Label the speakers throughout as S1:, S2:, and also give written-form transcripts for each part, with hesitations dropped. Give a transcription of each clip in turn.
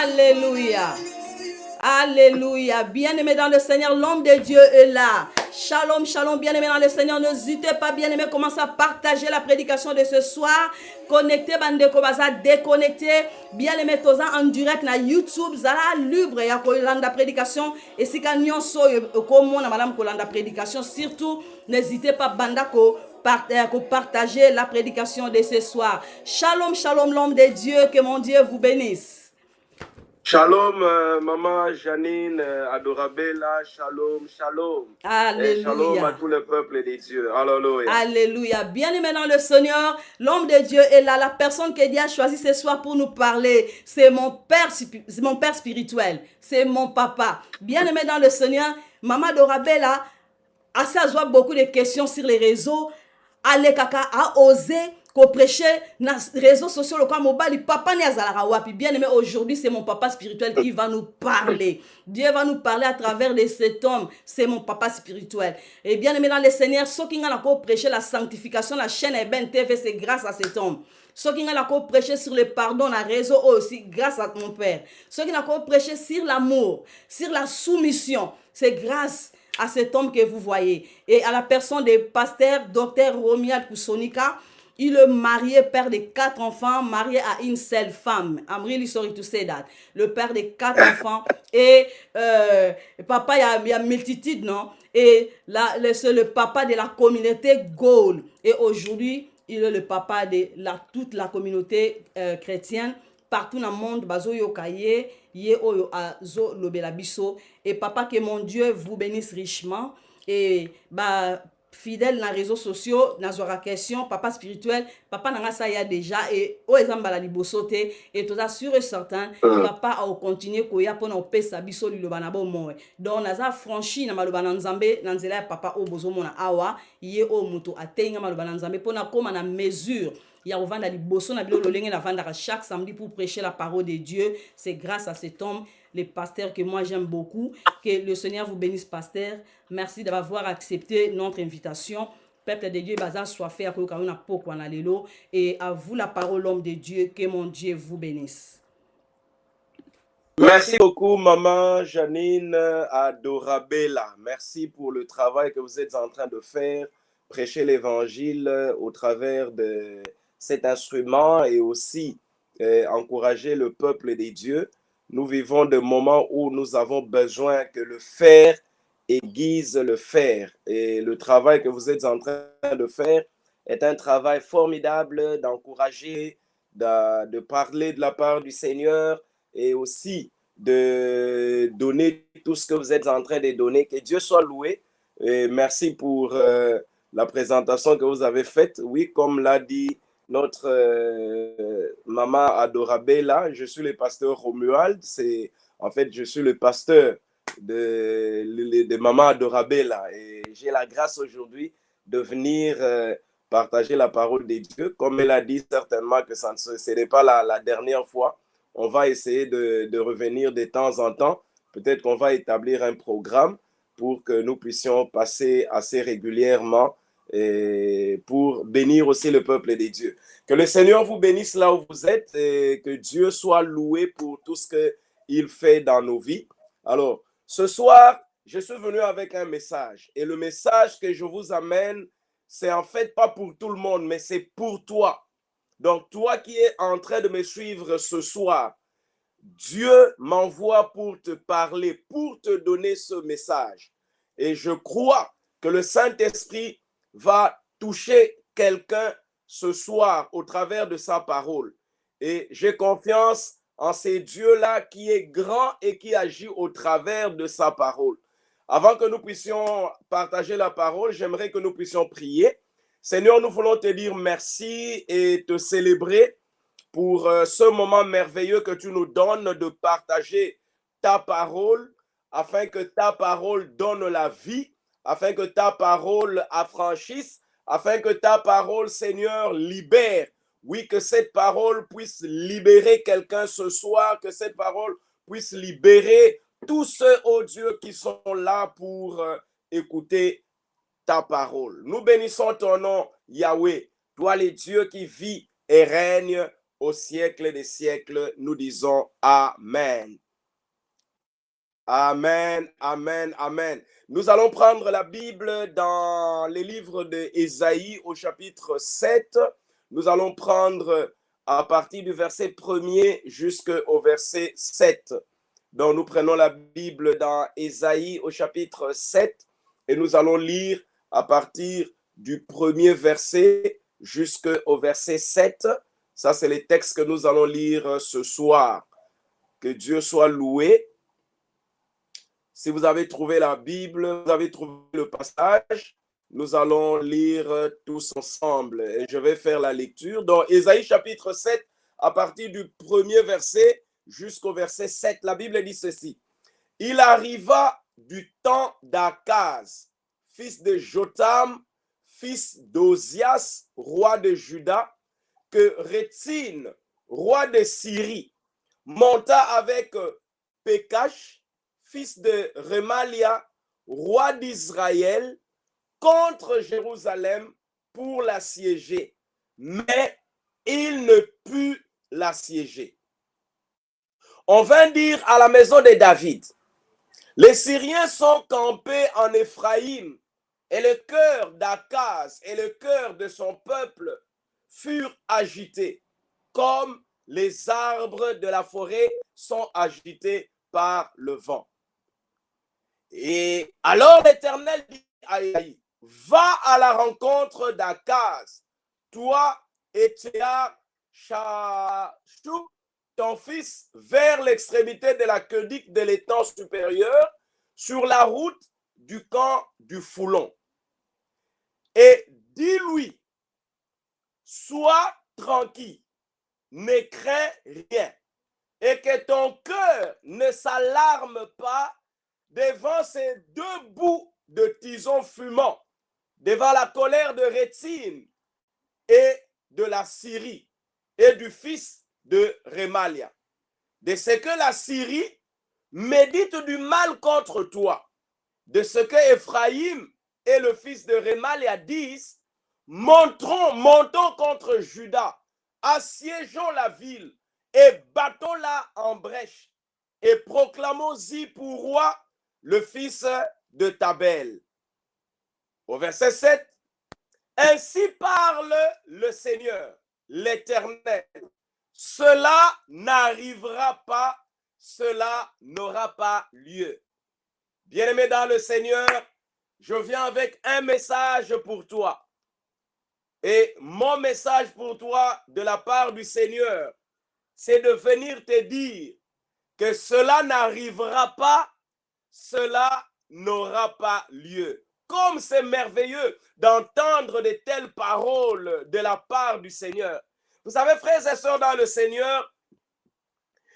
S1: Alléluia. Alléluia. Bien-aimé dans le Seigneur, l'homme de Dieu est là. Shalom, shalom, bien-aimé dans le Seigneur. N'hésitez pas, bien-aimé, commencez à partager la prédication de ce soir. Connectez, bande kobaza, déconnectez. Bien-aimé, toza en direct na YouTube, zala libre ya kolanda prédication. Et si ka nyonso comme on a madame kolanda prédication, surtout n'hésitez pas banda ko partager la prédication de ce soir. Shalom, shalom, l'homme de Dieu, que mon Dieu vous bénisse.
S2: Shalom, maman Janine, Adorabella, shalom, shalom.
S1: Alléluia.
S2: Et shalom à tout le peuple des dieux. Alléluia.
S1: Alléluia. Bien-aimé dans le Seigneur, l'homme de Dieu est là. La personne que Dieu a choisi ce soir pour nous parler, c'est mon père spirituel. C'est mon papa. Bien-aimé dans le Seigneur, maman Adorabella a ça beaucoup de questions sur les réseaux. Ale kaka a osé qu'on prêchait dans les réseaux sociaux, le quoi mobile, papa n'est à wapi. Bien aimé, aujourd'hui, c'est mon papa spirituel qui va nous parler. Dieu va nous parler à travers de cet homme. C'est mon papa spirituel. Et bien aimé dans le Seigneur, ceux qui ont prêché la sanctification, la chaîne Eben TV, c'est grâce à cet homme. Ceux qui ont prêché sur le pardon, la réseau aussi, grâce à mon père. Ceux qui ont prêché sur l'amour, sur la soumission, c'est grâce à cet homme que vous voyez. Et à la personne du pasteur Dr Romuald Koussonika, il est marié, père de 4 enfants, marié à une seule femme. I'm really sorry to say that. Le père de 4 enfants. Et papa, il y a multitude, non? Et là, c'est le papa de la communauté Gaulle. Et aujourd'hui, il est le papa de toute la communauté chrétienne. Partout dans le monde, bazo yokaye, ye oyo azo lobela biso. Et papa, que mon Dieu vous bénisse richement. Et bah, fidèle dans les réseaux sociaux, dans la question, papa spirituel, papa n'a ça y a déjà. Et au exemple, la libosote, et tout ça sûr et certain, papa a continué koya pour nous payer sa biso li lobanabo moi. Donc, on a franchi dans malobana nzambe, dans zela papa au bozo mona awa, ye o muto atenga malobana nzambe pour na comme na mesure. Il y a vendre les bossons na bilo lolenge na vendre chaque samedi pour prêcher la parole de Dieu. C'est grâce à cet homme, le pasteur que moi j'aime beaucoup. Que le Seigneur vous bénisse, pasteur. Merci d'avoir accepté notre invitation. Peuple de Dieu, bazar soit fait à Kokauna Poko Analelo. Et à vous la parole, l'homme de Dieu. Que mon Dieu vous bénisse.
S2: Merci beaucoup, maman Janine Adorabella. Merci pour le travail que vous êtes en train de faire, prêcher l'évangile au travers de cet instrument et aussi encourager le peuple des dieux. Nous vivons des moments où nous avons besoin que le fer aiguise le fer. Et le travail que vous êtes en train de faire est un travail formidable d'encourager, de parler de la part du Seigneur et aussi de donner tout ce que vous êtes en train de donner. Que Dieu soit loué. Et merci pour la présentation que vous avez faite. Oui, comme l'a dit notre maman Adorabella, je suis le pasteur Romuald. En fait, je suis le pasteur de maman Adorabella. Et j'ai la grâce aujourd'hui de venir partager la parole de Dieu. Comme elle a dit, certainement que ce n'est pas la dernière fois. On va essayer de revenir de temps en temps. Peut-être qu'on va établir un programme pour que nous puissions passer assez régulièrement et pour bénir aussi le peuple des dieux. Que le Seigneur vous bénisse là où vous êtes et que Dieu soit loué pour tout ce qu'il fait dans nos vies. Alors, ce soir, je suis venu avec un message. Et le message que je vous amène, c'est en fait pas pour tout le monde, mais c'est pour toi. Donc, toi qui es en train de me suivre ce soir, Dieu m'envoie pour te parler, pour te donner ce message. Et je crois que le Saint-Esprit va toucher quelqu'un ce soir au travers de sa parole. Et j'ai confiance en ce Dieu-là qui est grand et qui agit au travers de sa parole. Avant que nous puissions partager la parole, j'aimerais que nous puissions prier. Seigneur, nous voulons te dire merci et te célébrer pour ce moment merveilleux que tu nous donnes de partager ta parole, afin que ta parole donne la vie, afin que ta parole affranchisse, afin que ta parole, Seigneur, libère. Oui, que cette parole puisse libérer quelqu'un ce soir, que cette parole puisse libérer tous ceux, oh Dieu, qui sont là pour écouter ta parole. Nous bénissons ton nom, Yahweh, toi le Dieu qui vit et règne au siècle des siècles. Nous disons Amen. Amen, amen, amen. Nous allons prendre la Bible dans les livres d'Ésaïe au chapitre 7. Nous allons prendre à partir du verset 1er jusqu'au verset 7. Donc nous prenons la Bible dans Ésaïe au chapitre 7 et nous allons lire à partir du premier verset jusqu'au verset 7. Ça, c'est les textes que nous allons lire ce soir. Que Dieu soit loué. Si vous avez trouvé la Bible, vous avez trouvé le passage, nous allons lire tous ensemble et je vais faire la lecture. Dans Ésaïe chapitre 7, à partir du premier verset jusqu'au verset 7, la Bible dit ceci. Il arriva du temps d'Akaz, fils de Jotam, fils d'Ozias, roi de Juda, que Rétine, roi de Syrie, monta avec Pékash, fils de Remalia, roi d'Israël, contre Jérusalem pour l'assiéger. Mais il ne put l'assiéger. On vint dire à la maison de David, les Syriens sont campés en Éphraïm, et le cœur d'Akaz et le cœur de son peuple furent agités, comme les arbres de la forêt sont agités par le vent. Et alors l'Éternel dit à Ésaïe, va à la rencontre d'Akaz, toi et Théa-Chachou, ton fils, vers l'extrémité de la queue-dique de l'étang supérieur, sur la route du camp du Foulon. Et dis-lui, sois tranquille, ne crains rien, et que ton cœur ne s'alarme pas devant ces deux bouts de tison fumant, devant la colère de Rétine et de la Syrie et du fils de Remalia. De ce que la Syrie médite du mal contre toi, de ce que Éphraïm et le fils de Remalia disent, montons contre Juda, assiégeons la ville et battons-la en brèche et proclamons-y pour roi le fils de Tabel. Au verset 7, ainsi parle le Seigneur, l'Éternel. Cela n'arrivera pas, cela n'aura pas lieu. Bien-aimé dans le Seigneur, je viens avec un message pour toi. Et mon message pour toi de la part du Seigneur, c'est de venir te dire que cela n'arrivera pas, cela n'aura pas lieu. Comme c'est merveilleux d'entendre de telles paroles de la part du Seigneur. Vous savez, frères et sœurs dans le Seigneur,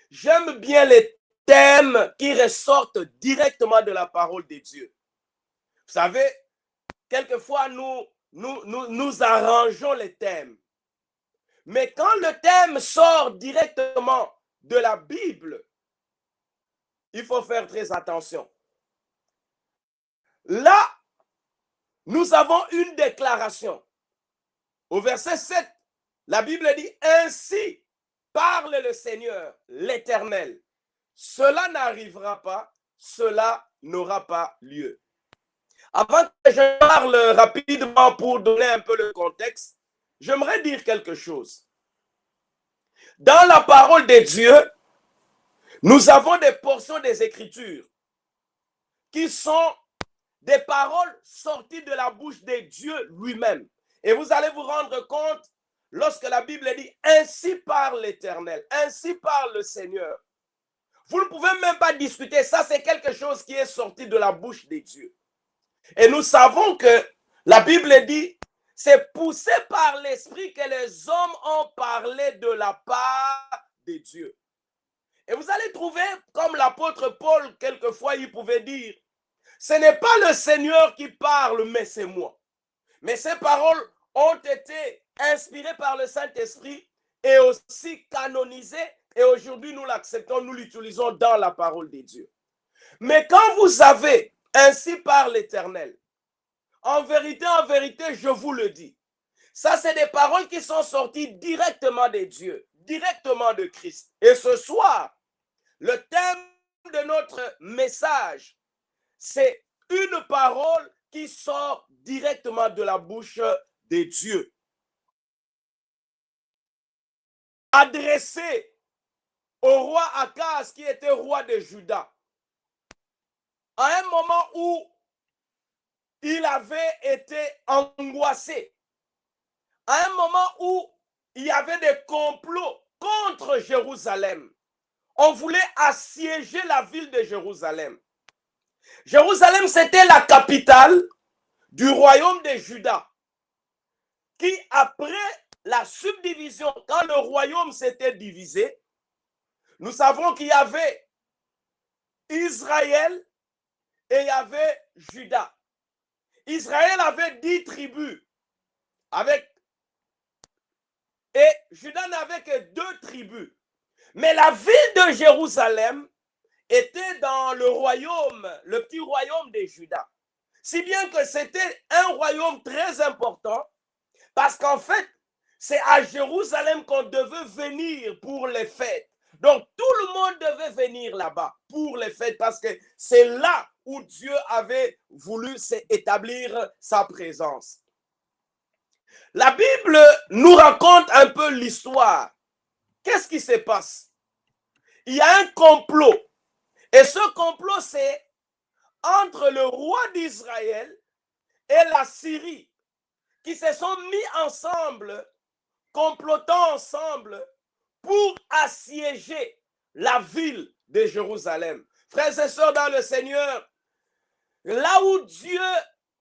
S2: j'aime bien les thèmes qui ressortent directement de la parole de Dieu. Vous savez, quelquefois nous arrangeons les thèmes. Mais quand le thème sort directement de la Bible, il faut faire très attention. Là, nous avons une déclaration. Au verset 7, la Bible dit, ainsi parle le Seigneur, l'Éternel. Cela n'arrivera pas, cela n'aura pas lieu. Avant que je parle rapidement pour donner un peu le contexte, j'aimerais dire quelque chose. Dans la parole de Dieu, nous avons des portions des Écritures qui sont des paroles sorties de la bouche de Dieu lui-même. Et vous allez vous rendre compte lorsque la Bible dit « Ainsi parle l'Éternel, ainsi parle le Seigneur ». Vous ne pouvez même pas discuter. Ça, c'est quelque chose qui est sorti de la bouche de Dieu. Et nous savons que la Bible dit « C'est poussé par l'Esprit que les hommes ont parlé de la part de Dieu ». Et vous allez trouver, comme l'apôtre Paul, quelquefois, il pouvait dire, ce n'est pas le Seigneur qui parle, mais c'est moi. Mais ces paroles ont été inspirées par le Saint-Esprit et aussi canonisées. Et aujourd'hui, nous l'acceptons, nous l'utilisons dans la parole de Dieu. Mais quand vous avez ainsi par l'Éternel, en vérité, je vous le dis, ça c'est des paroles qui sont sorties directement de Dieu, directement de Christ. Et ce soir, le thème de notre message, c'est une parole qui sort directement de la bouche de Dieu, adressée au roi Akaz qui était roi de Juda, à un moment où il avait été angoissé, à un moment où il y avait des complots contre Jérusalem. On voulait assiéger la ville de Jérusalem. Jérusalem, c'était la capitale du royaume de Juda, qui après la subdivision, quand le royaume s'était divisé, nous savons qu'il y avait Israël et il y avait Juda. Israël avait 10 tribus, et Juda n'avait que 2 tribus. Mais la ville de Jérusalem était dans le royaume, le petit royaume de Juda. Si bien que c'était un royaume très important, parce qu'en fait, c'est à Jérusalem qu'on devait venir pour les fêtes. Donc, tout le monde devait venir là-bas pour les fêtes, parce que c'est là où Dieu avait voulu établir sa présence. La Bible nous raconte un peu l'histoire. Qu'est-ce qui se passe? Il y a un complot. Et ce complot, c'est entre le roi d'Israël et la Syrie, qui se sont mis ensemble, complotant ensemble pour assiéger la ville de Jérusalem. Frères et sœurs dans le Seigneur, là où Dieu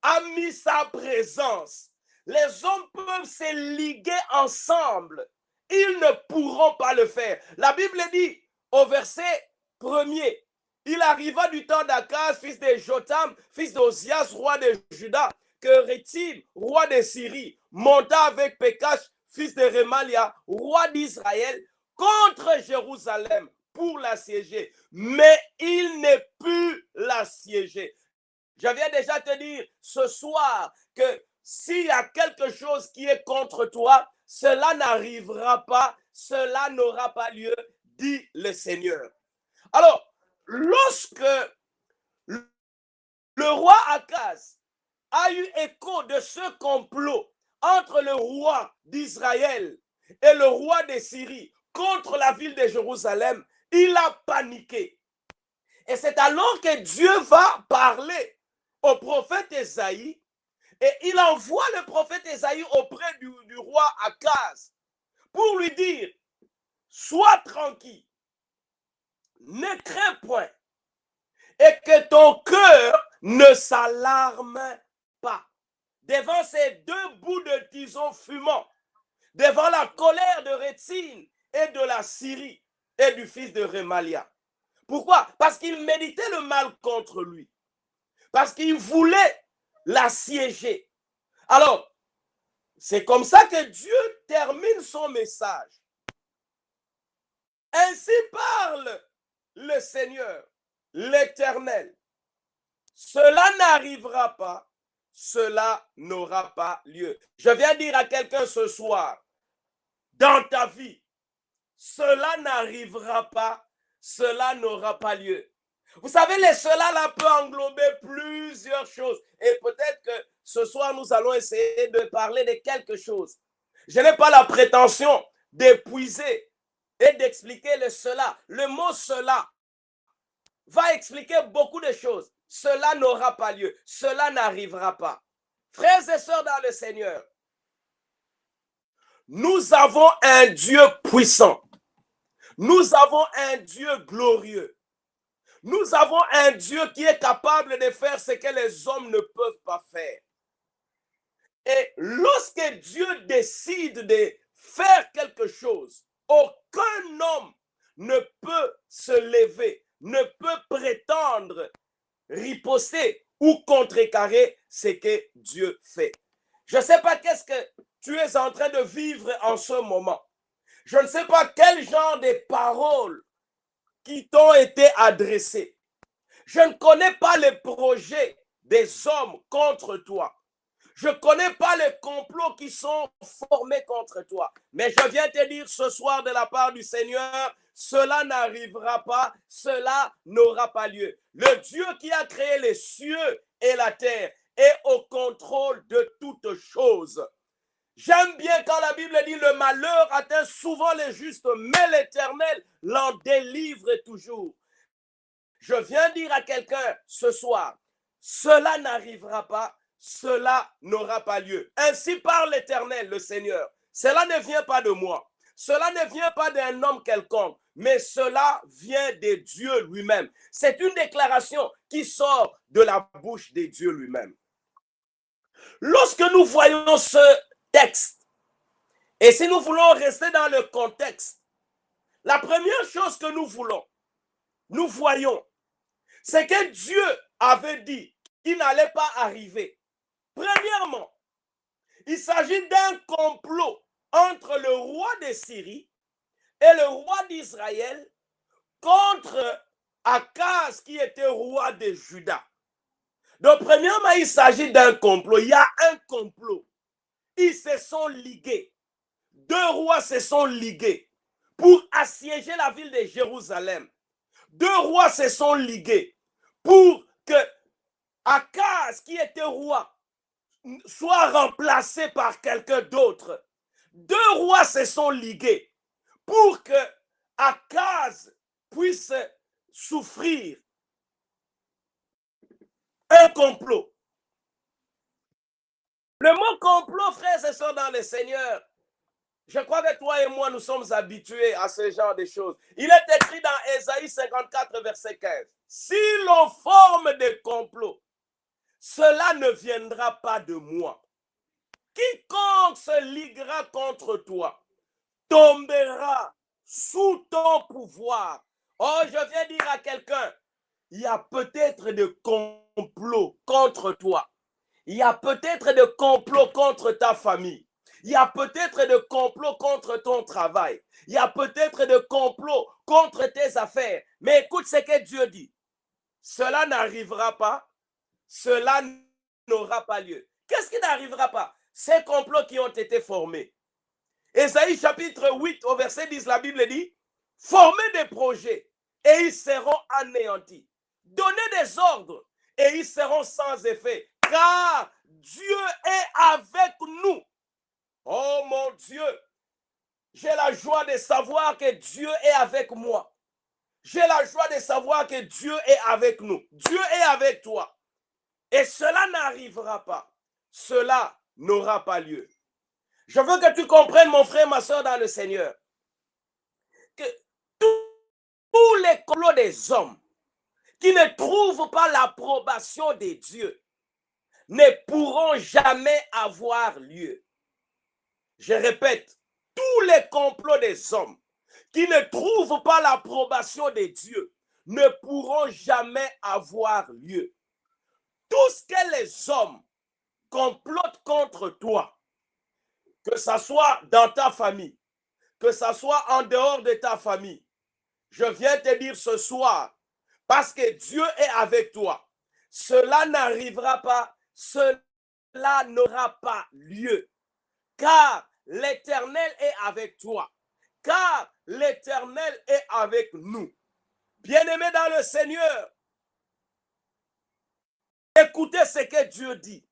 S2: a mis sa présence, les hommes peuvent se liguer ensemble. Ils ne pourront pas le faire. La Bible dit au verset 1er, il arriva du temps d'Akaz, fils de Jotham, fils d'Ozias, roi de Juda, que Rétib, roi de Syrie, monta avec Pekash, fils de Remalia, roi d'Israël, contre Jérusalem pour l'assiéger. Mais il ne put l'assiéger. Je viens déjà te dire ce soir que s'il y a quelque chose qui est contre toi, cela n'arrivera pas, cela n'aura pas lieu, dit le Seigneur. Alors, lorsque le roi Akaz a eu écho de ce complot entre le roi d'Israël et le roi de Syrie contre la ville de Jérusalem, il a paniqué. Et c'est alors que Dieu va parler au prophète Ésaïe, et il envoie le prophète Ésaïe auprès du roi Akaz pour lui dire, sois tranquille, ne crains point, et que ton cœur ne s'alarme pas devant ces 2 bouts de tison fumants, devant la colère de Rétine et de la Syrie et du fils de Remalia. Pourquoi? Parce qu'il méditait le mal contre lui. Parce qu'il voulait l'assiéger. Alors, c'est comme ça que Dieu termine son message. Ainsi parle le Seigneur, l'Éternel. Cela n'arrivera pas, cela n'aura pas lieu. Je viens dire à quelqu'un ce soir, dans ta vie, cela n'arrivera pas, cela n'aura pas lieu. Vous savez, les cela là peut englober plusieurs choses. Et peut-être que ce soir, nous allons essayer de parler de quelque chose. Je n'ai pas la prétention d'épuiser et d'expliquer le cela. Le mot cela va expliquer beaucoup de choses. Cela n'aura pas lieu. Cela n'arrivera pas. Frères et sœurs dans le Seigneur, nous avons un Dieu puissant. Nous avons un Dieu glorieux. Nous avons un Dieu qui est capable de faire ce que les hommes ne peuvent pas faire. Et lorsque Dieu décide de faire quelque chose, aucun homme ne peut se lever, ne peut prétendre riposter ou contrecarrer ce que Dieu fait. Je ne sais pas qu'est-ce que tu es en train de vivre en ce moment. Je ne sais pas quel genre de paroles qui t'ont été adressées. Je ne connais pas les projets des hommes contre toi. Je ne connais pas les complots qui sont formés contre toi. Mais je viens te dire ce soir de la part du Seigneur, cela n'arrivera pas, cela n'aura pas lieu. Le Dieu qui a créé les cieux et la terre est au contrôle de toutes choses. J'aime bien quand la Bible dit le malheur atteint souvent les justes, mais l'Éternel l'en délivre toujours. Je viens dire à quelqu'un ce soir, cela n'arrivera pas, cela n'aura pas lieu. Ainsi parle l'Éternel, le Seigneur. Cela ne vient pas de moi. Cela ne vient pas d'un homme quelconque, mais cela vient de Dieu lui-même. C'est une déclaration qui sort de la bouche de Dieu lui-même. Lorsque nous voyons ce texte, et si nous voulons rester dans le contexte, la première chose que nous voyons, c'est que Dieu avait dit qu'il n'allait pas arriver. Premièrement, il s'agit d'un complot entre le roi de Syrie et le roi d'Israël contre Akaz qui était roi de Juda. Donc, premièrement, il s'agit d'un complot. Il y a un complot. Ils se sont ligués. Deux rois se sont ligués pour assiéger la ville de Jérusalem. Deux rois se sont ligués pour que Akaz, qui était roi, soit remplacé par quelqu'un d'autre. Deux rois se sont ligués pour que Akaz puisse souffrir. Un complot. Le mot complot, frères et sœurs dans le Seigneur, je crois que toi et moi, nous sommes habitués à ce genre de choses. Il est écrit dans Ésaïe 54, verset 15. Si l'on forme des complots, cela ne viendra pas de moi. Quiconque se liguera contre toi tombera sous ton pouvoir. Oh, je viens dire à quelqu'un, il y a peut-être des complots contre toi. Il y a peut-être des complots contre ta famille. Il y a peut-être des complots contre ton travail. Il y a peut-être des complots contre tes affaires. Mais écoute ce que Dieu dit. Cela n'arrivera pas. Cela n'aura pas lieu. Qu'est-ce qui n'arrivera pas? Ces complots qui ont été formés. Ésaïe chapitre 8 au verset 10, la Bible dit, formez des projets et ils seront anéantis. Donnez des ordres et ils seront sans effet. Car Dieu est avec nous. Oh mon Dieu, j'ai la joie de savoir que Dieu est avec moi. J'ai la joie de savoir que Dieu est avec nous. Dieu est avec toi. Et cela n'arrivera pas. Cela n'aura pas lieu. Je veux que tu comprennes, mon frère, ma soeur, dans le Seigneur, que tous les complots des hommes qui ne trouvent pas l'approbation de Dieu ne pourront jamais avoir lieu. Je répète, tous les complots des hommes qui ne trouvent pas l'approbation de Dieu ne pourront jamais avoir lieu. Tout ce que les hommes complotent contre toi, que ce soit dans ta famille, que ce soit en dehors de ta famille, je viens te dire ce soir, parce que Dieu est avec toi, cela n'arrivera pas, cela n'aura pas lieu, car l'Éternel est avec toi, car l'Éternel est avec nous. Bien-aimés dans le Seigneur, écoutez ce que Dieu dit.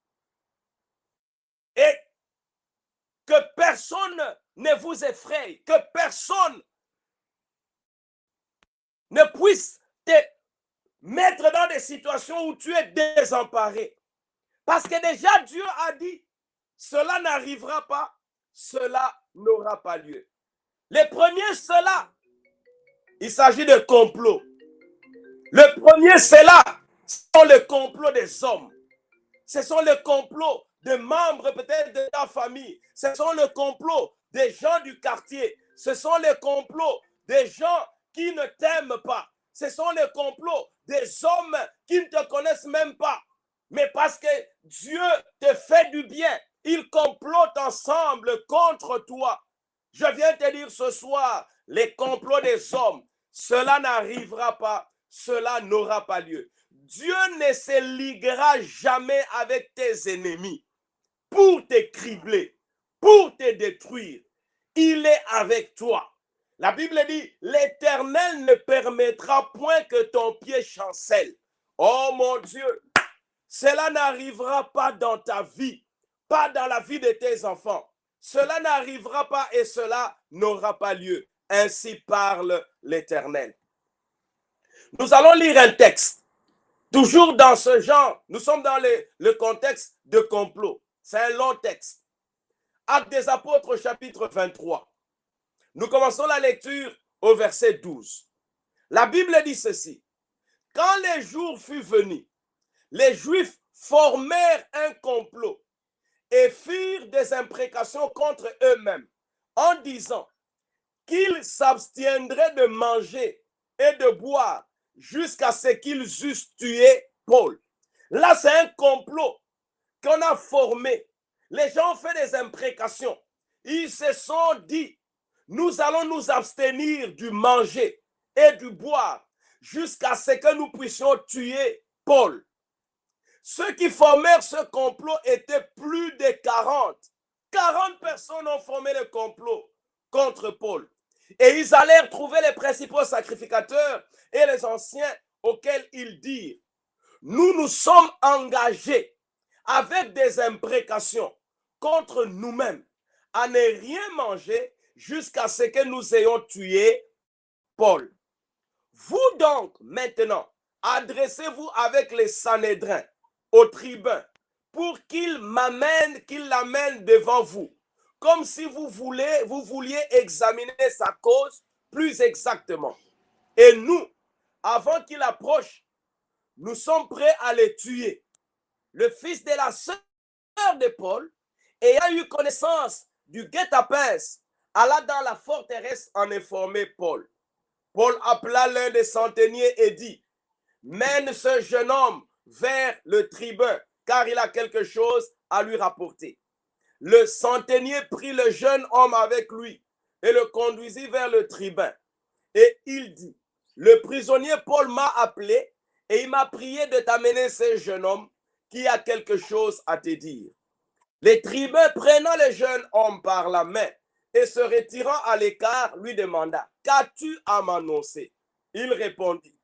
S2: Et que personne ne vous effraie, que personne ne puisse te mettre dans des situations où tu es désemparé. Parce que déjà Dieu a dit, cela n'arrivera pas, cela n'aura pas lieu. Les premiers, cela, il s'agit de complot. Le premier, cela, ce sont les complots des hommes. Ce sont les complots de membres peut-être de ta famille. Ce sont les complots des gens du quartier. Ce sont les complots des gens qui ne t'aiment pas. Ce sont les complots des hommes qui ne te connaissent même pas. Mais parce que Dieu te fait du bien, ils complotent ensemble contre toi. Je viens te dire ce soir, les complots des hommes, cela n'arrivera pas, cela n'aura pas lieu. Dieu ne se liguera jamais avec tes ennemis. pour te cribler, pour te détruire. Il est avec toi. La Bible dit, l'Éternel ne permettra point que ton pied chancelle. Oh mon Dieu, cela n'arrivera pas dans ta vie, pas dans la vie de tes enfants. Cela n'arrivera pas et cela n'aura pas lieu. Ainsi parle l'Éternel. Nous allons lire un texte. Toujours dans ce genre, nous sommes dans le contexte de complot. C'est un long texte. Actes des Apôtres, chapitre 23. Nous commençons la lecture au verset 12. La Bible dit ceci. Quand les jours furent venus, les Juifs formèrent un complot et firent des imprécations contre eux-mêmes en disant qu'ils s'abstiendraient de manger et de boire jusqu'à ce qu'ils eussent tué Paul. Là, c'est un complot qu'on a formé. Les gens ont fait des imprécations. Ils se sont dit, nous allons nous abstenir du manger et du boire jusqu'à ce que nous puissions tuer Paul. Ceux qui formèrent ce complot étaient plus de 40. 40 personnes ont formé le complot contre Paul. Et ils allèrent trouver les principaux sacrificateurs et les anciens auxquels ils dirent, nous nous sommes engagés avec des imprécations contre nous-mêmes à ne rien manger jusqu'à ce que nous ayons tué Paul. Vous donc, maintenant, adressez-vous avec les Sanhédrins au tribun pour qu'il l'amène devant vous, comme si vous vouliez examiner sa cause plus exactement. Et nous, avant qu'il approche, nous sommes prêts à le tuer. Le fils de la sœur de Paul, ayant eu connaissance du guet-apens, alla dans la forteresse en informer Paul. Paul appela l'un des centeniers et dit, mène ce jeune homme vers le tribun, car il a quelque chose à lui rapporter. Le centenier prit le jeune homme avec lui et le conduisit vers le tribun. Et il dit, le prisonnier Paul m'a appelé et il m'a prié de t'amener ce jeune homme qui a quelque chose à te dire. Les tribuns, prenant le jeune homme par la main et se retirant à l'écart, lui demanda, qu'as-tu à m'annoncer? Il répondit,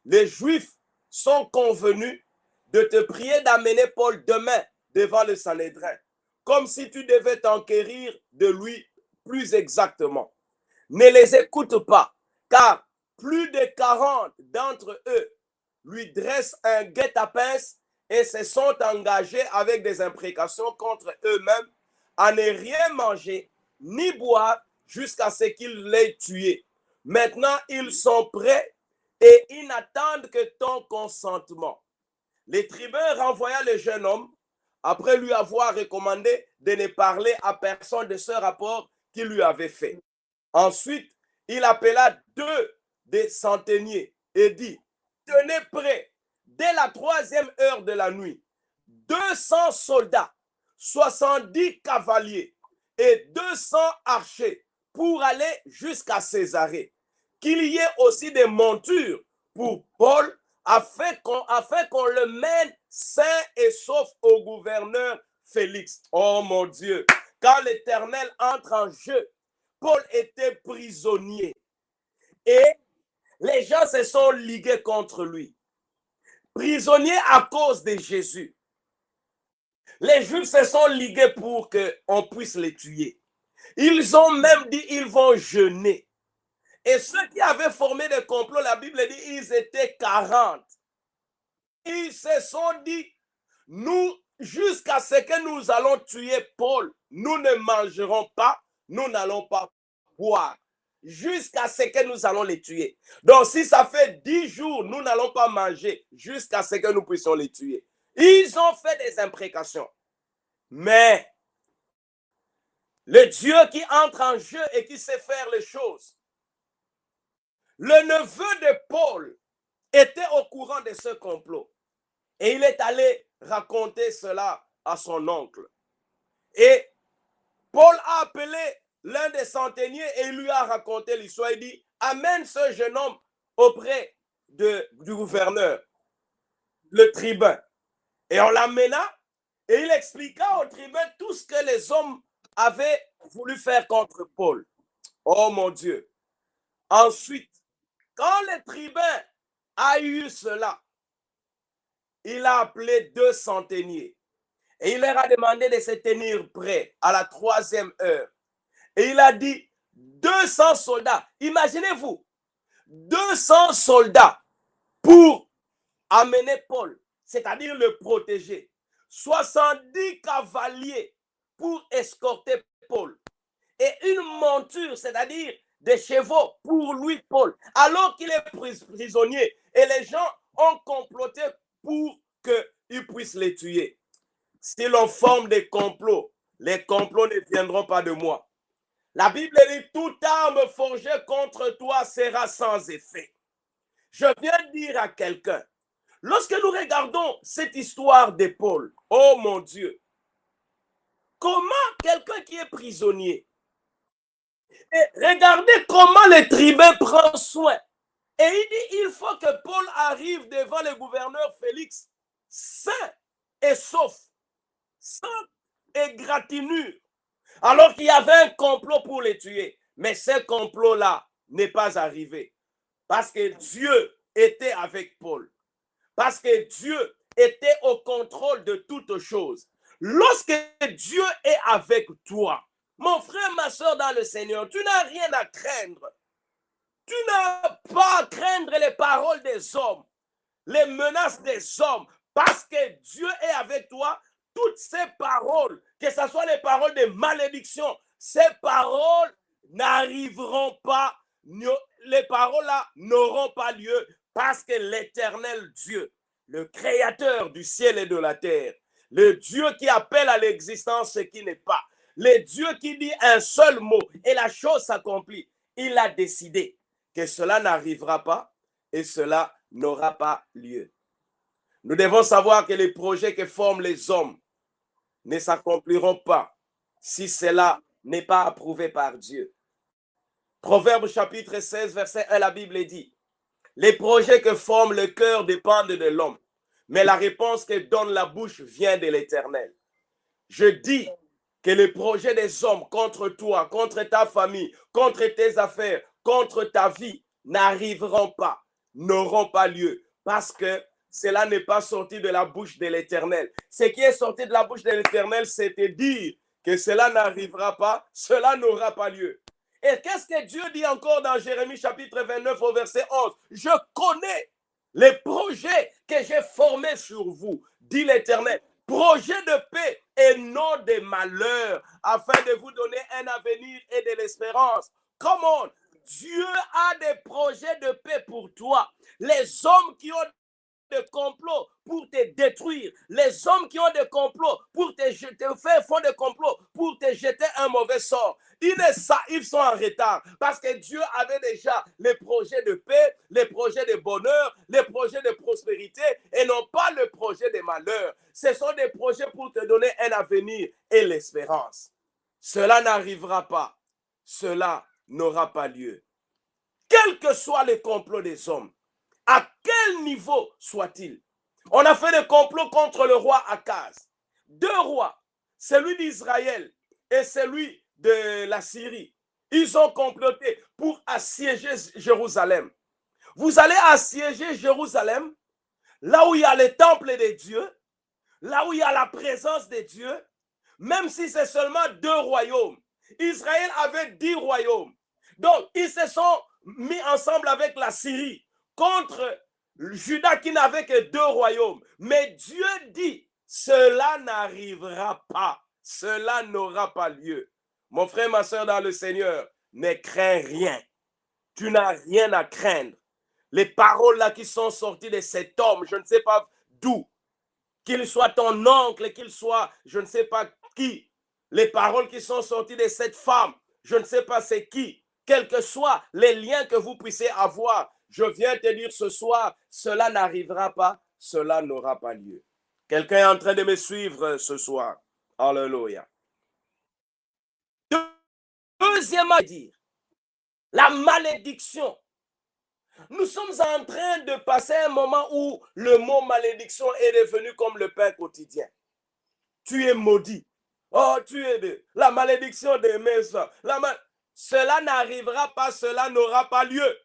S2: les Juifs sont convenus de te prier d'amener Paul demain devant le Sanhédrin, comme si tu devais t'enquérir de lui plus exactement. Ne les écoute pas, car plus de 40 d'entre eux lui dressent un guet-apens et se sont engagés avec des imprécations contre eux-mêmes à ne rien manger ni boire jusqu'à ce qu'ils l'aient tué. Maintenant, ils sont prêts et ils n'attendent que ton consentement. Les tribuns renvoya le jeune homme après lui avoir recommandé de ne parler à personne de ce rapport qu'il lui avait fait. Ensuite, il appela 2 des centeniers et dit, tenez prêt dès la 3e heure de la nuit 200 soldats, 70 cavaliers et 200 archers pour aller jusqu'à Césarée. Qu'il y ait aussi des montures pour Paul afin qu'on le mène sain et sauf au gouverneur Félix. Oh mon Dieu, quand l'Éternel entre en jeu, Paul était prisonnier et les gens se sont ligués contre lui. Prisonnier à cause de Jésus. Les Juifs se sont ligués pour qu'on puisse les tuer. Ils ont même dit qu'ils vont jeûner. Et ceux qui avaient formé le complot, la Bible dit, ils étaient 40. Ils se sont dit, nous, jusqu'à ce que nous allons tuer Paul, nous ne mangerons pas, nous n'allons pas boire, jusqu'à ce que nous allons les tuer. Donc, si ça fait 10 jours, nous n'allons pas manger, jusqu'à ce que nous puissions les tuer. Ils ont fait des imprécations. Mais, le Dieu qui entre en jeu et qui sait faire les choses, le neveu de Paul était au courant de ce complot. Et il est allé raconter cela à son oncle. Et Paul a appelé l'un des centeniers et il lui a raconté l'histoire. Il dit, amène ce jeune homme auprès du gouverneur, le tribun. Et on l'amena Et il expliqua au tribun tout ce que les hommes avaient voulu faire contre Paul. Oh mon Dieu. Ensuite, quand le tribun a eu cela, il a appelé 2 centeniers. Et il leur a demandé de se tenir prêts à la 3e heure. Et il a dit 200 soldats. Imaginez-vous, 200 soldats pour amener Paul, c'est-à-dire le protéger. 70 cavaliers pour escorter Paul. Et une monture, c'est-à-dire des chevaux pour lui, Paul, alors qu'il est prisonnier. Et les gens ont comploté pour qu'ils puissent les tuer. Si l'on forme des complots, les complots ne viendront pas de moi. La Bible dit, toute arme forgée contre toi sera sans effet. Je viens dire à quelqu'un, lorsque nous regardons cette histoire de Paul, oh mon Dieu, comment quelqu'un qui est prisonnier, et regardez comment le tribun prend soin. Et il dit, il faut que Paul arrive devant le gouverneur Félix, sain et sauf, sans égratignure. Alors qu'il y avait un complot pour les tuer. Mais ce complot-là n'est pas arrivé. Parce que Dieu était avec Paul. Parce que Dieu était au contrôle de toutes choses. Lorsque Dieu est avec toi, mon frère, ma soeur dans le Seigneur, tu n'as rien à craindre. Tu n'as pas à craindre les paroles des hommes, les menaces des hommes. Parce que Dieu est avec toi, toutes ces paroles, que ce soit les paroles de malédiction, ces paroles n'arriveront pas, les paroles-là n'auront pas lieu parce que l'Éternel Dieu, le Créateur du ciel et de la terre, le Dieu qui appelle à l'existence ce qui n'est pas, le Dieu qui dit un seul mot et la chose s'accomplit, il a décidé que cela n'arrivera pas et cela n'aura pas lieu. Nous devons savoir que les projets que forment les hommes ne s'accompliront pas si cela n'est pas approuvé par Dieu. Proverbe chapitre 16, verset 1, la Bible dit, les projets que forme le cœur dépendent de l'homme, mais la réponse que donne la bouche vient de l'Éternel. Je dis que les projets des hommes contre toi, contre ta famille, contre tes affaires, contre ta vie n'arriveront pas, n'auront pas lieu, parce que cela n'est pas sorti de la bouche de l'Éternel. Ce qui est sorti de la bouche de l'Éternel, c'est de dire que cela n'arrivera pas, cela n'aura pas lieu. Et qu'est-ce que Dieu dit encore dans Jérémie chapitre 29 au verset 11? Je connais les projets que j'ai formés sur vous, dit l'Éternel. Projet de paix et non de malheur, afin de vous donner un avenir et de l'espérance. Come on, Dieu a des projets de paix pour toi. Les hommes qui ont des complots pour te détruire, les hommes qui ont des complots pour te faire font des complots pour te jeter un mauvais sort. Ils sont en retard parce que Dieu avait déjà les projets de paix, les projets de bonheur, les projets de prospérité et non pas le projet de malheur. Ce sont des projets pour te donner un avenir et l'espérance. Cela n'arrivera pas. Cela n'aura pas lieu. Quel que soit le complot des hommes, à quel niveau soit-il? On a fait des complots contre le roi Akaz. 2 rois, celui d'Israël et celui de la Syrie. Ils ont comploté pour assiéger Jérusalem. Vous allez assiéger Jérusalem, là où il y a le temple de Dieu, là où il y a la présence de Dieu, même si c'est seulement 2 royaumes. Israël avait 10 royaumes. Donc, ils se sont mis ensemble avec la Syrie contre Juda qui n'avait que 2 royaumes. Mais Dieu dit, cela n'arrivera pas. Cela n'aura pas lieu. Mon frère, ma soeur dans le Seigneur, ne crains rien. Tu n'as rien à craindre. Les paroles là qui sont sorties de cet homme, je ne sais pas d'où, qu'il soit ton oncle, qu'il soit je ne sais pas qui, les paroles qui sont sorties de cette femme, je ne sais pas c'est qui, quels que soient les liens que vous puissiez avoir, je viens te dire ce soir, cela n'arrivera pas, cela n'aura pas lieu. Quelqu'un est en train de me suivre ce soir. Alléluia. Deuxièmement, dire, la malédiction. Nous sommes en train de passer un moment où le mot malédiction est devenu comme le pain quotidien. tu es maudit. Oh, tu es de la malédiction des maisons. Cela n'arrivera pas, cela n'aura pas lieu.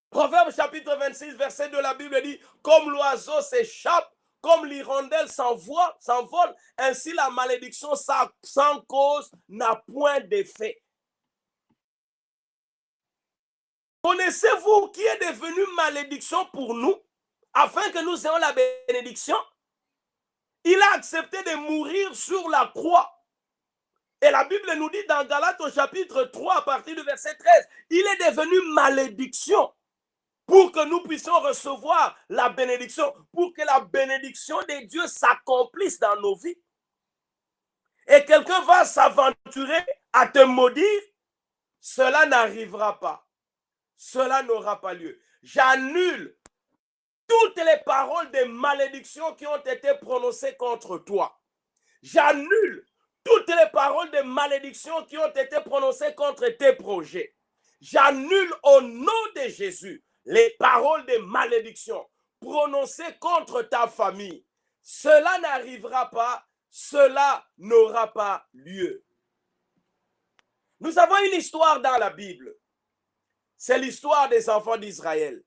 S2: Proverbe chapitre 26, verset 2, la Bible dit, comme l'oiseau s'échappe, comme l'hirondelle s'envole, ainsi la malédiction sans cause n'a point d'effet. Connaissez-vous qui est devenu malédiction pour nous, afin que nous ayons la bénédiction? Il a accepté de mourir sur la croix. Et la Bible nous dit dans Galates au chapitre 3, à partir du verset 13, il est devenu malédiction pour que nous puissions recevoir la bénédiction, pour que la bénédiction de Dieu s'accomplisse dans nos vies. Et quelqu'un va s'aventurer à te maudire, cela n'arrivera pas. Cela n'aura pas lieu. J'annule toutes les paroles de malédiction qui ont été prononcées contre toi. J'annule toutes les paroles de malédiction qui ont été prononcées contre tes projets. J'annule au nom de Jésus les paroles de malédiction prononcées contre ta famille. Cela n'arrivera pas, cela n'aura pas lieu. Nous avons une histoire dans la Bible. C'est l'histoire des enfants d'Israël.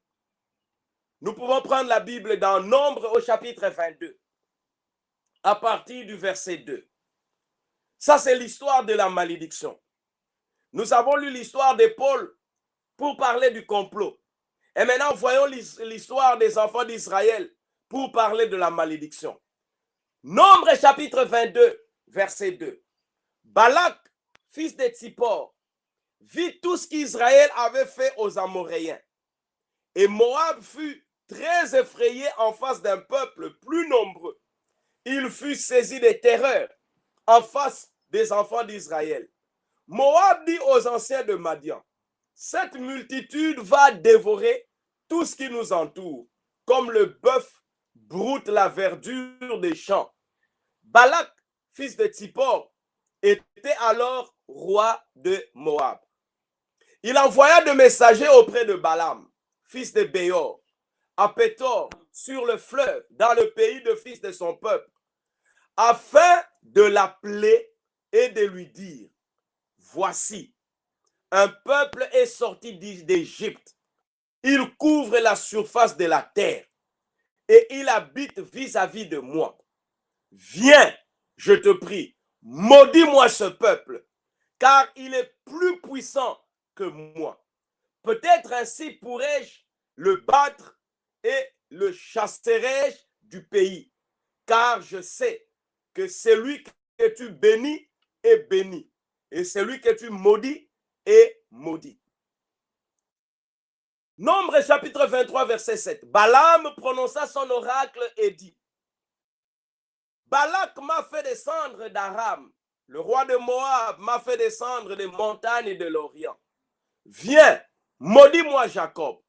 S2: Nous pouvons prendre la Bible dans Nombre au chapitre 22, à partir du verset 2. Ça, c'est l'histoire de la malédiction. Nous avons lu l'histoire de Paul pour parler du complot. Et maintenant, voyons l'histoire des enfants d'Israël pour parler de la malédiction. Nombre chapitre 22, verset 2. Balak, fils de Tsippor, vit tout ce qu'Israël avait fait aux Amoréens. Et Moab fut très effrayé en face d'un peuple plus nombreux. Il fut saisi de terreur en face des enfants d'Israël. Moab dit aux anciens de Madian, cette multitude va dévorer tout ce qui nous entoure, comme le bœuf broute la verdure des champs. Balak, fils de Tsippor, était alors roi de Moab. Il envoya des messagers auprès de Balaam, fils de Béor, à Pétor, sur le fleuve, dans le pays de fils de son peuple, afin de l'appeler et de lui dire, voici, un peuple est sorti d'Égypte. Il couvre la surface de la terre et il habite vis-à-vis de moi. Viens, je te prie, maudis-moi ce peuple, car il est plus puissant que moi. Peut-être ainsi pourrais-je le battre et le chasserai-je du pays, car je sais que celui que tu bénis est béni, et celui que tu maudis est maudit. Nombre chapitre 23, verset 7. Balaam prononça son oracle et dit, Balak m'a fait descendre d'Aram, le roi de Moab m'a fait descendre des montagnes de l'Orient. Viens, maudis-moi Jacob.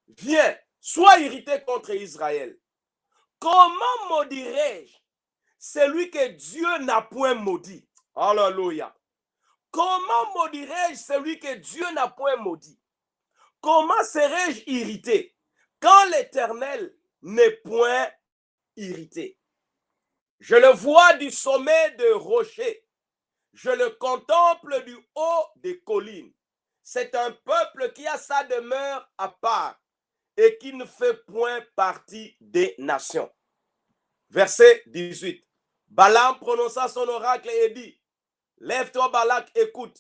S2: Viens, sois irrité contre Israël. Comment maudirais-je celui que Dieu n'a point maudit? Alléluia. Comment maudirais-je celui que Dieu n'a point maudit? Comment serais-je irrité quand l'Éternel n'est point irrité? Je le vois du sommet de rochers. Je le contemple du haut des collines. C'est un peuple qui a sa demeure à part et qui ne fait point partie des nations. Verset 18. Balaam prononça son oracle et dit, lève-toi Balak, écoute,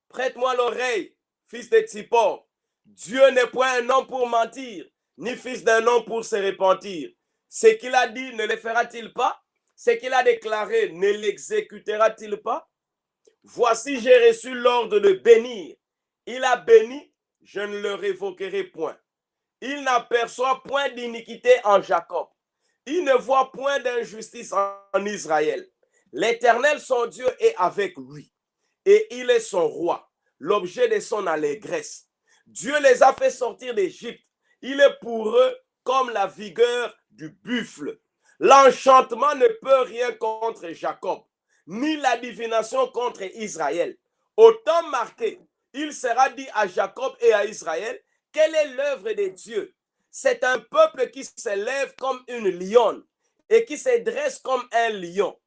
S2: prête-moi l'oreille, fils de Tsippor. Dieu n'est point un homme pour mentir, ni fils d'un homme pour se repentir. Ce qu'il a dit, ne le fera-t-il pas? Ce qu'il a déclaré, ne l'exécutera-t-il pas? Voici, j'ai reçu l'ordre de bénir. Il a béni, je ne le révoquerai point. Il n'aperçoit point d'iniquité en Jacob. Il ne voit point d'injustice en Israël. L'Éternel, son Dieu, est avec lui. Et il est son roi, l'objet de son allégresse. Dieu les a fait sortir d'Égypte. Il est pour eux comme la vigueur du buffle. L'enchantement ne peut rien contre Jacob, ni la divination contre Israël. Au temps marqué, il sera dit à Jacob et à Israël, quelle est l'œuvre de Dieu? C'est un peuple qui s'élève comme une lionne. et qui se dresse comme un lion.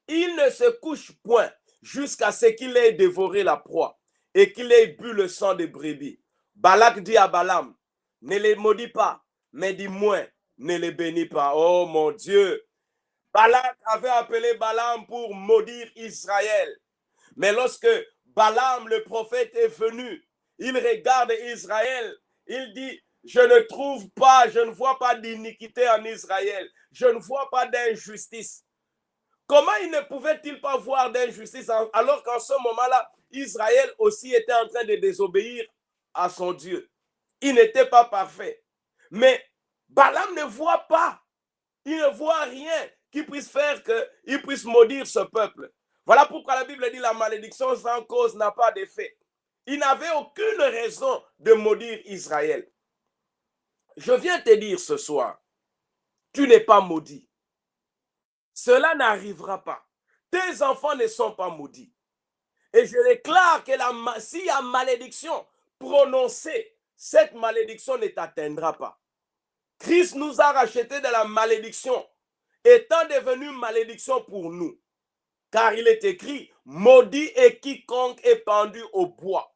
S2: Il ne se couche point jusqu'à ce qu'il ait dévoré la proie et qu'il ait bu le sang des brebis. Balak dit à Balaam, ne les maudis pas, mais dis-moi, ne les bénis pas. Oh mon Dieu! Balak avait appelé Balaam pour maudire Israël. Mais lorsque Balaam, le prophète, est venu, il regarde Israël, il dit, je ne vois pas d'iniquité en Israël. Je ne vois pas d'injustice. Comment il ne pouvait-il pas voir d'injustice alors qu'en ce moment-là, Israël aussi était en train de désobéir à son Dieu. Il n'était pas parfait. Mais Balaam ne voit pas. Il ne voit rien qui puisse faire qu'il puisse maudire ce peuple. Voilà pourquoi la Bible dit la malédiction sans cause n'a pas d'effet. Il n'avait aucune raison de maudire Israël. Je viens te dire ce soir, tu n'es pas maudit. Cela n'arrivera pas. Tes enfants ne sont pas maudits. Et je déclare que s'il y a malédiction prononcée, cette malédiction ne t'atteindra pas. Christ nous a rachetés de la malédiction, étant devenu malédiction pour nous. Car il est écrit, maudit est quiconque est pendu au bois,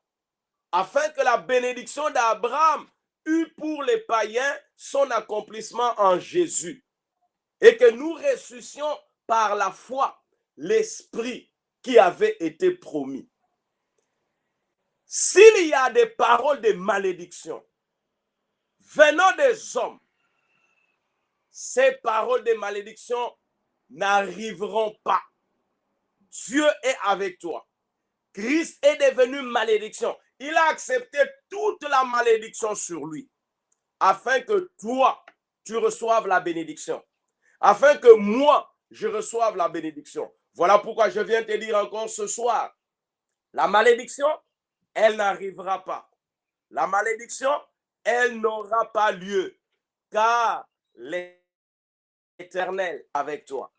S2: afin que la bénédiction d'Abraham eût pour les païens son accomplissement en Jésus, et que nous ressuscions par la foi l'esprit qui avait été promis. S'il y a des paroles de malédiction venant des hommes, ces paroles de malédiction n'arriveront pas. Dieu est avec toi. Christ est devenu malédiction. Il a accepté toute la malédiction sur lui, afin que toi, tu reçoives la bénédiction. Afin que moi, je reçoive la bénédiction. Voilà pourquoi je viens te dire encore ce soir, la malédiction, elle n'arrivera pas. La malédiction, elle n'aura pas lieu, car l'Éternel avec toi.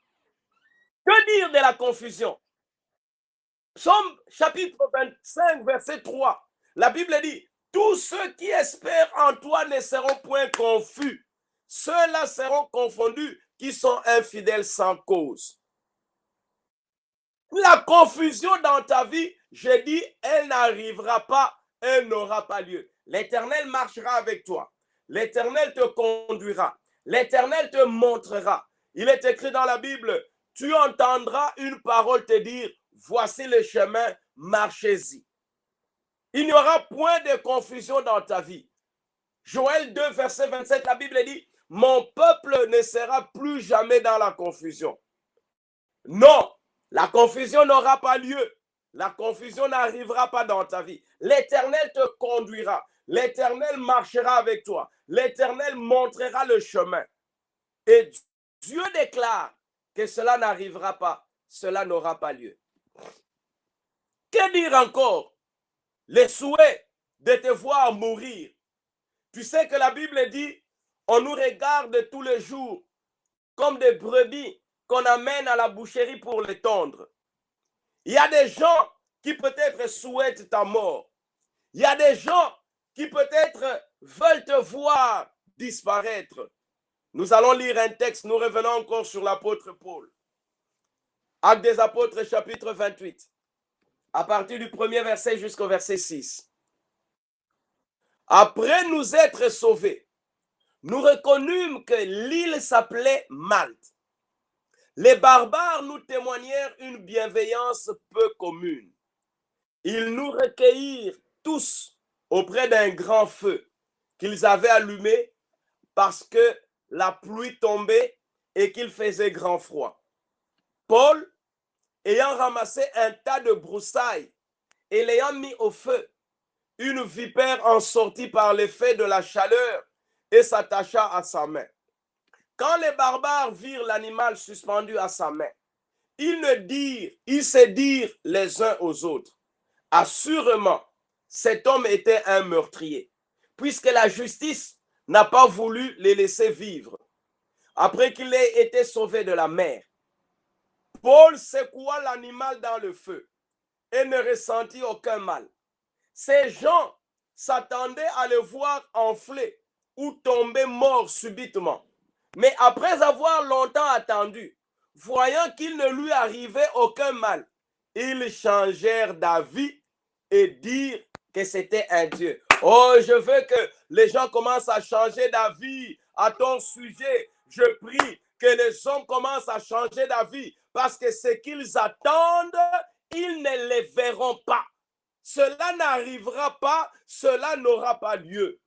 S2: Que dire de la confusion? Psaume chapitre 25, verset 3. La Bible dit, tous ceux qui espèrent en toi ne seront point confus. Ceux-là seront confondus qui sont infidèles sans cause. La confusion dans ta vie, je dis, elle n'arrivera pas, elle n'aura pas lieu. L'Éternel marchera avec toi. L'Éternel te conduira. L'Éternel te montrera. Il est écrit dans la Bible, tu entendras une parole te dire, voici le chemin, marchez-y. Il n'y aura point de confusion dans ta vie. Joël 2, verset 27, la Bible dit, mon peuple ne sera plus jamais dans la confusion. Non, la confusion n'aura pas lieu. La confusion n'arrivera pas dans ta vie. L'Éternel te conduira. L'Éternel marchera avec toi. L'Éternel montrera le chemin. Et Dieu déclare que cela n'arrivera pas. Cela n'aura pas lieu. Que dire encore? Le souhait de te voir mourir. Tu sais que la Bible dit, on nous regarde tous les jours comme des brebis qu'on amène à la boucherie pour les tondre. Il y a des gens qui peut-être souhaitent ta mort. Il y a des gens qui peut-être veulent te voir disparaître. Nous allons lire un texte, nous revenons encore sur l'apôtre Paul. Actes des apôtres, chapitre 28, à partir du premier verset jusqu'au verset 6. Après nous être sauvés, nous reconnûmes que l'île s'appelait Malte. Les barbares nous témoignèrent une bienveillance peu commune. Ils nous recueillirent tous auprès d'un grand feu qu'ils avaient allumé parce que la pluie tombait et qu'il faisait grand froid. Paul, ayant ramassé un tas de broussailles et l'ayant mis au feu, une vipère en sortit par l'effet de la chaleur et s'attacha à sa main. Quand les barbares virent l'animal suspendu à sa main, ils se dirent les uns aux autres, assurément, cet homme était un meurtrier, puisque la justice n'a pas voulu les laisser vivre. Après qu'il ait été sauvé de la mer, Paul secoua l'animal dans le feu et ne ressentit aucun mal. Ces gens s'attendaient à le voir enfler ou tomber mort subitement. Mais après avoir longtemps attendu, voyant qu'il ne lui arrivait aucun mal, ils changèrent d'avis et dirent que c'était un Dieu. Oh, je veux que les gens commencent à changer d'avis à ton sujet. Je prie que les hommes commencent à changer d'avis parce que ce qu'ils attendent, ils ne les verront pas. Cela n'arrivera pas, cela n'aura pas lieu.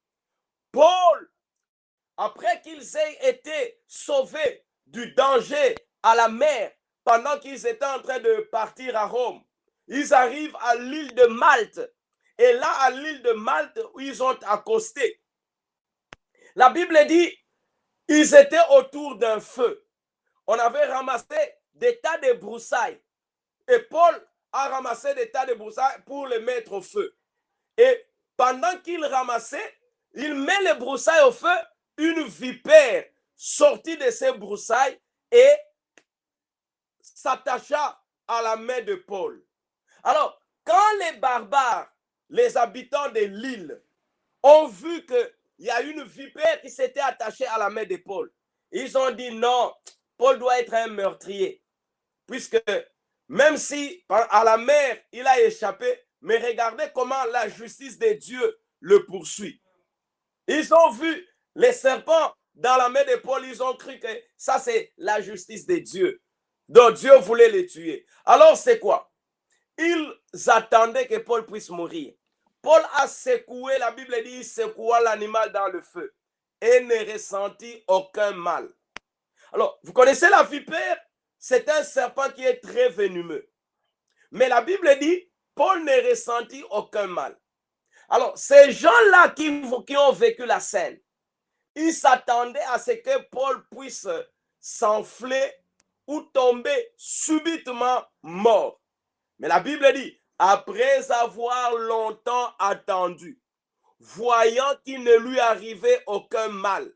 S2: Paul, après qu'ils aient été sauvés du danger à la mer, pendant qu'ils étaient en train de partir à Rome, ils arrivent à l'île de Malte. Et là, à l'île de Malte, où ils ont accosté, la Bible dit, ils étaient autour d'un feu. On avait ramassé des tas de broussailles. Et Paul a ramassé des tas de broussailles pour les mettre au feu. Et pendant qu'il ramassait, il met les broussailles au feu, une vipère sortit de ces broussailles et s'attacha à la main de Paul. Alors, quand les barbares, les habitants de l'île, ont vu qu'il y a une vipère qui s'était attachée à la main de Paul, ils ont dit non, Paul doit être un meurtrier. Puisque même si à la mer, il a échappé, mais regardez comment la justice de Dieu le poursuit. Ils ont vu les serpents dans la main de Paul, ils ont cru que ça c'est la justice de Dieu. Donc Dieu voulait les tuer. Alors c'est quoi? Ils attendaient que Paul puisse mourir. Paul a secoué, la Bible dit, il secoua l'animal dans le feu et ne ressentit aucun mal. Alors, vous connaissez la vipère? C'est un serpent qui est très venimeux. Mais la Bible dit, Paul ne ressentit aucun mal. Alors, ces gens-là qui ont vécu la scène, ils s'attendaient à ce que Paul puisse s'enfler ou tomber subitement mort. Mais la Bible dit, après avoir longtemps attendu, voyant qu'il ne lui arrivait aucun mal,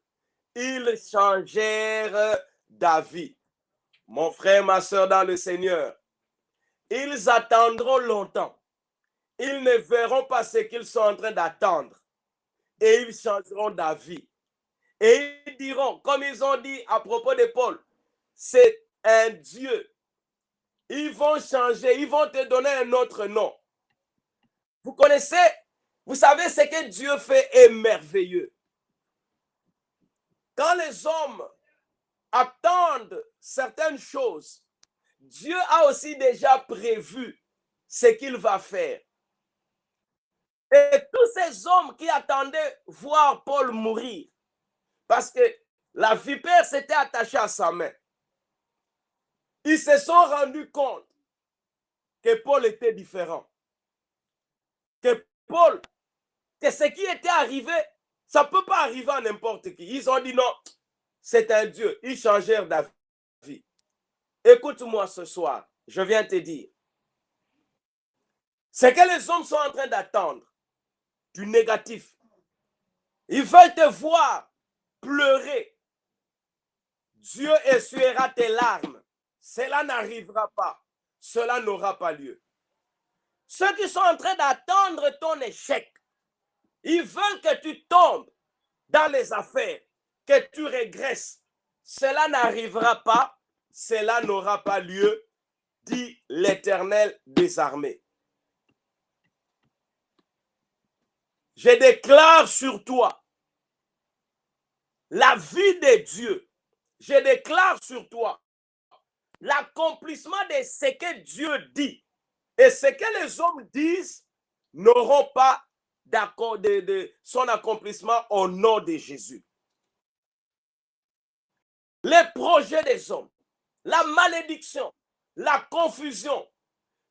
S2: ils changèrent d'avis. Mon frère, ma soeur dans le Seigneur, ils attendront longtemps. Ils ne verront pas ce qu'ils sont en train d'attendre. Et ils changeront d'avis. Et ils diront, comme ils ont dit à propos de Paul, c'est un Dieu. Ils vont changer, ils vont te donner un autre nom. Vous connaissez, vous savez ce que Dieu fait est merveilleux. Quand les hommes attendent certaines choses, Dieu a aussi déjà prévu ce qu'il va faire. Et tous ces hommes qui attendaient voir Paul mourir, parce que la vipère s'était attachée à sa main, ils se sont rendus compte que Paul était différent. Que Paul, que ce qui était arrivé, ça ne peut pas arriver à n'importe qui. Ils ont dit non, c'est un Dieu. Ils changèrent d'avis. Écoute-moi ce soir, je viens te dire. Ce que les hommes sont en train d'attendre, du négatif. Ils veulent te voir pleurer. Dieu essuiera tes larmes. Cela n'arrivera pas. Cela n'aura pas lieu. Ceux qui sont en train d'attendre ton échec, ils veulent que tu tombes dans les affaires, que tu régresses. Cela n'arrivera pas. Cela n'aura pas lieu, dit l'Éternel des armées. Je déclare sur toi la vie de Dieu. Je déclare sur toi l'accomplissement de ce que Dieu dit. Et ce que les hommes disent n'auront pas d'accord de son accomplissement au nom de Jésus. Les projets des hommes, la malédiction, la confusion,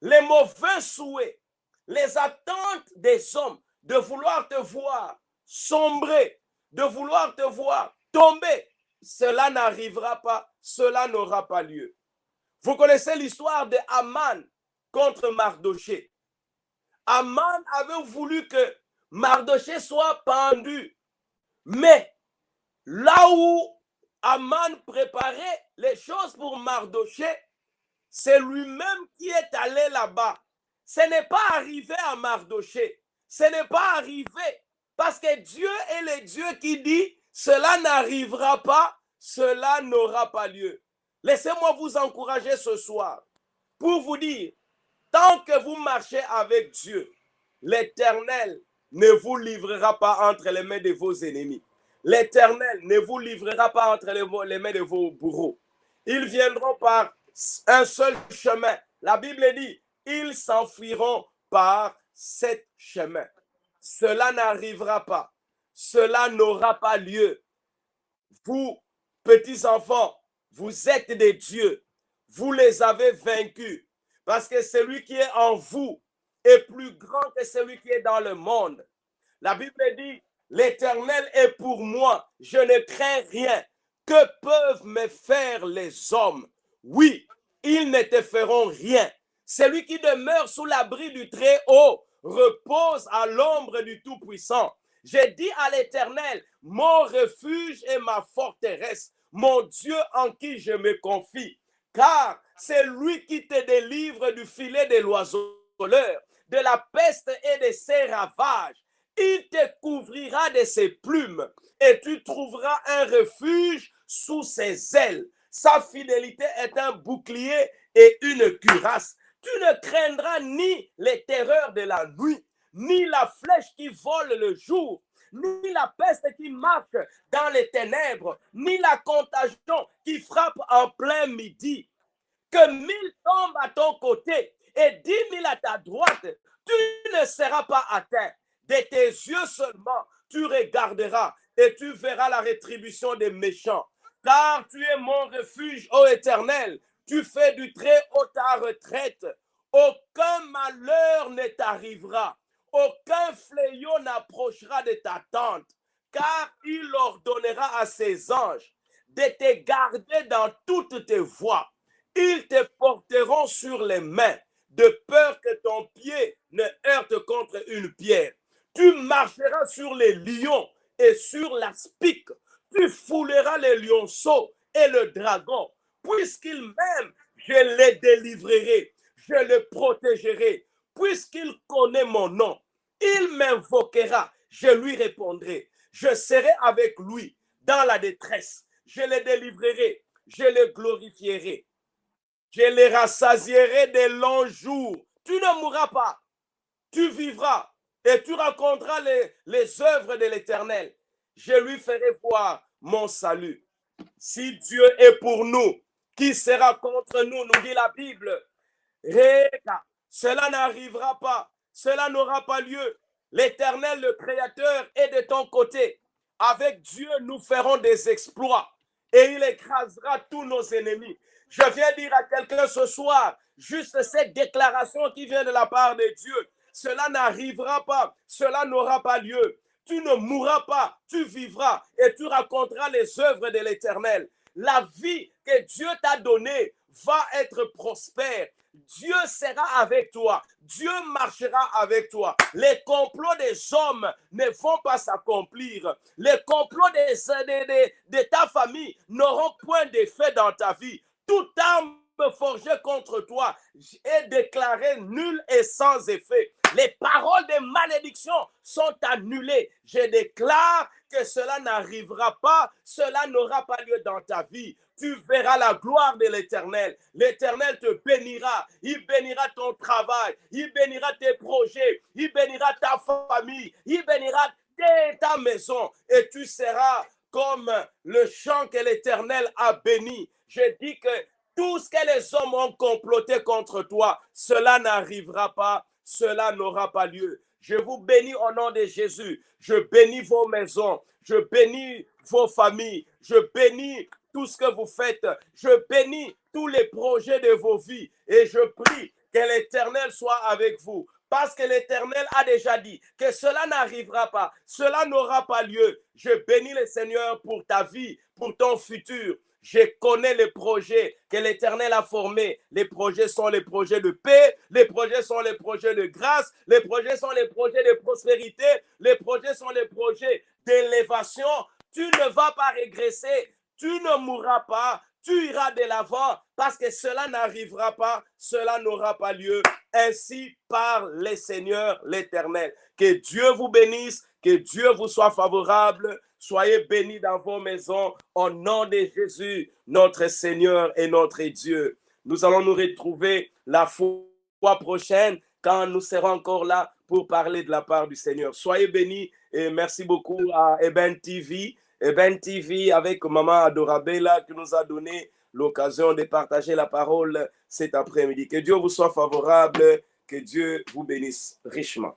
S2: les mauvais souhaits, les attentes des hommes de vouloir te voir sombrer, de vouloir te voir tomber, cela n'arrivera pas, cela n'aura pas lieu. Vous connaissez l'histoire de Aman contre Mardoché. Aman avait voulu que Mardoché soit pendu, mais là où Aman préparait les choses pour Mardoché, c'est lui-même qui est allé là-bas. Ce n'est pas arrivé à Mardoché. Ce n'est pas arrivé parce que Dieu est le Dieu qui dit cela n'arrivera pas, cela n'aura pas lieu. Laissez-moi vous encourager ce soir pour vous dire, tant que vous marchez avec Dieu, l'Éternel ne vous livrera pas entre les mains de vos ennemis. L'Éternel ne vous livrera pas entre les mains de vos bourreaux. Ils viendront par un seul chemin. La Bible dit, ils s'enfuiront par 7 chemins. Cela n'arrivera pas. Cela n'aura pas lieu. Vous, petits enfants, vous êtes des dieux. Vous les avez vaincus. Parce que celui qui est en vous est plus grand que celui qui est dans le monde. La Bible dit, l'Éternel est pour moi. Je ne crains rien. Que peuvent me faire les hommes? Oui, ils ne te feront rien. Celui qui demeure sous l'abri du Très-Haut repose à l'ombre du Tout-Puissant. J'ai dit à l'Éternel, mon refuge et ma forteresse, mon Dieu en qui je me confie. Car c'est lui qui te délivre du filet des oiseleurs, de la peste et de ses ravages. Il te couvrira de ses plumes et tu trouveras un refuge sous ses ailes. Sa fidélité est un bouclier et une cuirasse. Tu ne craindras ni les terreurs de la nuit, ni la flèche qui vole le jour, ni la peste qui marche dans les ténèbres, ni la contagion qui frappe en plein midi. Que 1000 tombent à ton côté et 10 000 à ta droite, tu ne seras pas atteint. De tes yeux seulement, tu regarderas et tu verras la rétribution des méchants. Car tu es mon refuge, ô Éternel. Tu fais du Très-Haut ta retraite. Aucun malheur ne t'arrivera. Aucun fléau n'approchera de ta tente. Car il ordonnera à ses anges de te garder dans toutes tes voies. Ils te porteront sur les mains, de peur que ton pied ne heurte contre une pierre. Tu marcheras sur les lions et sur l'aspic. Tu fouleras les lionceaux et le dragon. Puisqu'il m'aime, je les délivrerai. Je le protégerai. Puisqu'il connaît mon nom, il m'invoquera. Je lui répondrai. Je serai avec lui dans la détresse. Je le délivrerai. Je le glorifierai. Je les rassasierai de longs jours. Tu ne mourras pas. Tu vivras et tu rencontreras les œuvres de l'Éternel. Je lui ferai voir mon salut. Si Dieu est pour nous, qui sera contre nous, nous dit la Bible. Cela n'arrivera pas. Cela n'aura pas lieu. L'Éternel, le Créateur, est de ton côté. Avec Dieu, nous ferons des exploits et il écrasera tous nos ennemis. Je viens dire à quelqu'un ce soir, juste cette déclaration qui vient de la part de Dieu. Cela n'arrivera pas, cela n'aura pas lieu. Tu ne mourras pas, tu vivras et tu raconteras les œuvres de l'Éternel. La vie que Dieu t'a donnée va être prospère. Dieu sera avec toi. Dieu marchera avec toi. Les complots des hommes ne vont pas s'accomplir. Les complots de ta famille n'auront point d'effet dans ta vie. Toute arme forgée contre toi est déclarée nulle et sans effet. Les paroles de malédiction sont annulées. Je déclare que cela n'arrivera pas, cela n'aura pas lieu dans ta vie. Tu verras la gloire de l'Éternel. L'Éternel te bénira. Il bénira ton travail. Il bénira tes projets. Il bénira ta famille. Il bénira ta maison. Et tu seras comme le champ que l'Éternel a béni. Je dis que tout ce que les hommes ont comploté contre toi, cela n'arrivera pas, cela n'aura pas lieu. Je vous bénis au nom de Jésus. Je bénis vos maisons. Je bénis vos familles. Je bénis tout ce que vous faites. Je bénis tous les projets de vos vies. Et je prie que l'Éternel soit avec vous. Parce que l'Éternel a déjà dit que cela n'arrivera pas. Cela n'aura pas lieu. Je bénis le Seigneur pour ta vie, pour ton futur. Je connais les projets que l'Éternel a formés. Les projets sont les projets de paix. Les projets sont les projets de grâce. Les projets sont les projets de prospérité. Les projets sont les projets d'élévation. Tu ne vas pas régresser. Tu ne mourras pas. Tu iras de l'avant parce que cela n'arrivera pas. Cela n'aura pas lieu. Ainsi parle le Seigneur l'Éternel. Que Dieu vous bénisse. Que Dieu vous soit favorable. Soyez bénis dans vos maisons au nom de Jésus, notre Seigneur et notre Dieu. Nous allons nous retrouver la fois prochaine quand nous serons encore là pour parler de la part du Seigneur. Soyez bénis et merci beaucoup à Eben TV. Eben TV avec Maman Adorabella qui nous a donné l'occasion de partager la parole cet après-midi. Que Dieu vous soit favorable, que Dieu vous bénisse richement.